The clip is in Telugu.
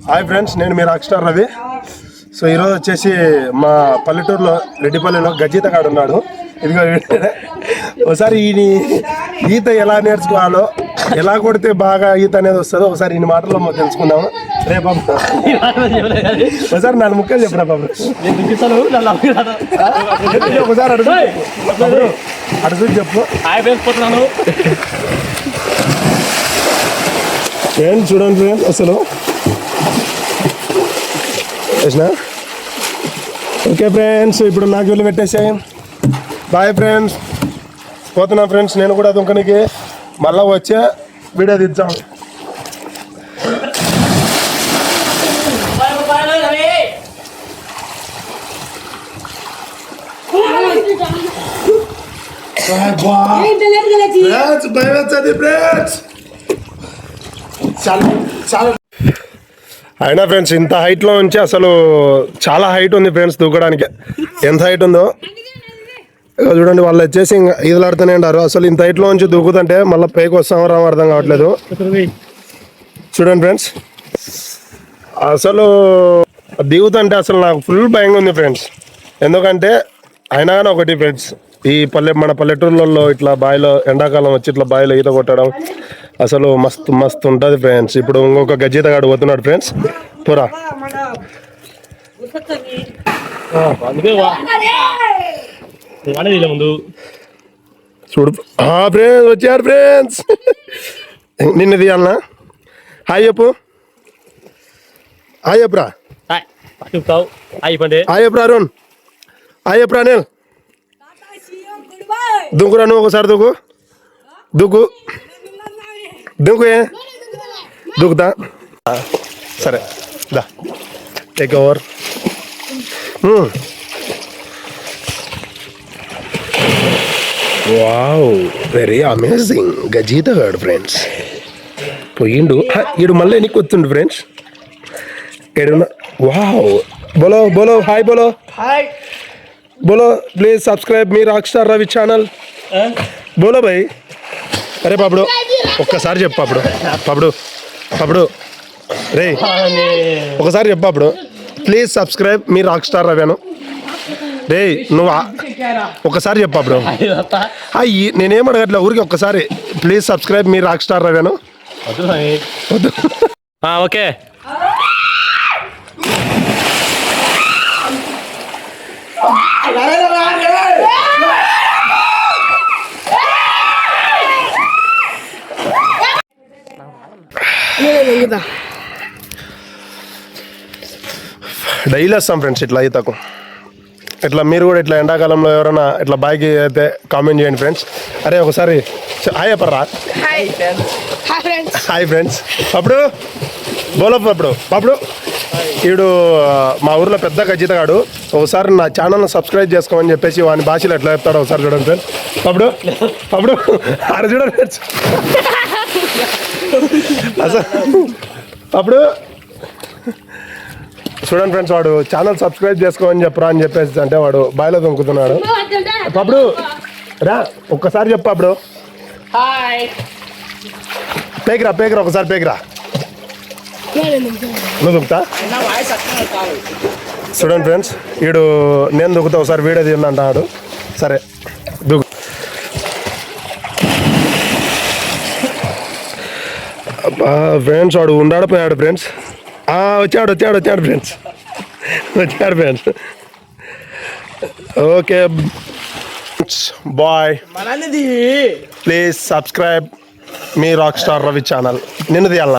హాయ్ ఫ్రెండ్స్, నేను మీ రాక్ స్టార్ రవి. సో ఈరోజు వచ్చేసి మా పల్లెటూరులో రెడ్డిపల్లిలో గజీత గాడు ఉన్నాడు. ఇదిగో ఒకసారి ఈత ఎలా నేర్చుకోవాలో, ఎలా కొడితే బాగా ఈత అనేది వస్తుందో ఒకసారి ఈ మాటల్లో మనం తెలుసుకుందాము. రే బాబు, ఒకసారి 4 ముక్కలు చెప్పరా బాబు. ఒకసారి అడుగు చెప్పు. ఫ్రెండ్స్ చూడండి ఫ్రెండ్స్, అసలు ఓకే ఫ్రెండ్స్, ఇప్పుడు నాకు వెళ్ళి పెట్టేసాయి. బాయ్ ఫ్రెండ్స్, పోతున్నా ఫ్రెండ్స్. నేను కూడా దుంకనికి మళ్ళా వచ్చే వీడియో తీద్దాం. అయినా ఫ్రెండ్స్, ఇంత హైట్లో నుంచి అసలు చాలా హైట్ ఉంది ఫ్రెండ్స్ దూకడానికి. ఎంత హైట్ ఉందో చూడండి. వాళ్ళు వచ్చేసి ఇంకా ఈదలాడుతూనే ఉంటారు. అసలు ఇంత హైట్లో నుంచి దూకుతుంటే మళ్ళీ పైకి వస్తామో రామో అర్థం కావట్లేదు. చూడండి ఫ్రెండ్స్, అసలు దిగుతుంటే అసలు నాకు ఫుల్ భయంగా ఉంది ఫ్రెండ్స్. ఎందుకంటే అయినా కానీ ఒకటి ఫ్రెండ్స్, మన పల్లెటూర్లలో ఇట్లా బావిలో ఎండాకాలం వచ్చి ఇట్లా బావిలో ఈత కొట్టడం అసలు మస్తు మస్తు ఉంటుంది ఫ్రెండ్స్. ఇప్పుడు ఇంకొక గజీత గాడు పోతున్నాడు ఫ్రెండ్స్. పోరా చూడు ఫ్రెండ్స్, వచ్చారు ఫ్రెండ్స్. నిన్న తీయాలనా? హాయ్ చెప్పు, హాయ్ చెప్పురా, హాయ్ చెప్పురా అరుణ్, హాయ్ చెప్పురా అనిల్. దుంకురా నువ్వు, ఒకసారి దుక్కు దుక్కు దుంకు, దుక్కుతా. సరే దా, take over. Wow, very amazing. గజీత గాడు ఫ్రెండ్స్ పోయిండు. ఈడు మళ్ళీ ఎనికి వస్తుండు ఫ్రెండ్స్. ఏడున్నా? వావ్, బోలో బోలో హాయ్, బోలో హాయ్, బోలో ప్లీజ్ సబ్స్క్రైబ్ మీ రాక్ స్టార్ రవి ఛానల్. బోలో భాయ్. అరే పాపుడు, ఒక్కసారి చెప్పు పాపుడు, పాపుడు పాపుడు రే ఒకసారి చెప్పు పాపుడు. ప్లీజ్ సబ్స్క్రైబ్ మీ రాక్ స్టార్ రవి అను. రే నువ్వు ఒక్కసారి చెప్పు పాపుడు. నేనేం అడగట్లే, ఊరికి ఒక్కసారి ప్లీజ్ సబ్స్క్రైబ్ మీ రాక్ స్టార్ రవి అను. ఓకే. డైలీ వస్తాం ఫ్రెండ్స్ ఇట్లా ఈతకు. ఇట్లా మీరు కూడా ఇట్లా ఎండాకాలంలో ఎవరైనా ఇట్లా బాయ్కి అయితే కామెంట్ చేయండి ఫ్రెండ్స్. అరే ఒకసారి హాయ్ చెప్పరా. Hi friends. అప్పుడు బోలో పాపుడు, పాపుడు వీడు మా ఊర్లో పెద్ద గజీతగాడు. ఒకసారి నా ఛానల్ని సబ్స్క్రైబ్ చేసుకోమని చెప్పేసి వాని భాషలో ఎట్లా చెప్తాడో ఒకసారి చూడండి ఫ్రెండ్స్. పాపుడు పాపుడు ఆడ చూడండి ఫ్రెండ్స్. అసలు అప్పుడు చూడండి ఫ్రెండ్స్, వాడు ఛానల్ సబ్స్క్రైబ్ చేసుకోమని చెప్పరా అని చెప్పేసి అంటే వాడు బాయిలో దొంకుతున్నాడు. అప్పుడు రా ఒక్కసారి చెప్పు అప్పుడు. పేకిరా పేకిరా, ఒకసారి పేకిరా. నువ్వు దుక్కుతా. చూడండి ఫ్రెండ్స్, వీడు నేను దుక్కుతా ఒకసారి వీడియో తీయండి అంటాడు. సరే దుక్కు. ఫ్రెండ్స్ వాడు ఉండాడిపోయాడు ఫ్రెండ్స్. వచ్చాడు వచ్చాడు వచ్చాడు ఫ్రెండ్స్, వచ్చాడు friends. Okay bye, please subscribe మీ రాక్ స్టార్ రవి ఛానల్. నిన్ను తీయాల.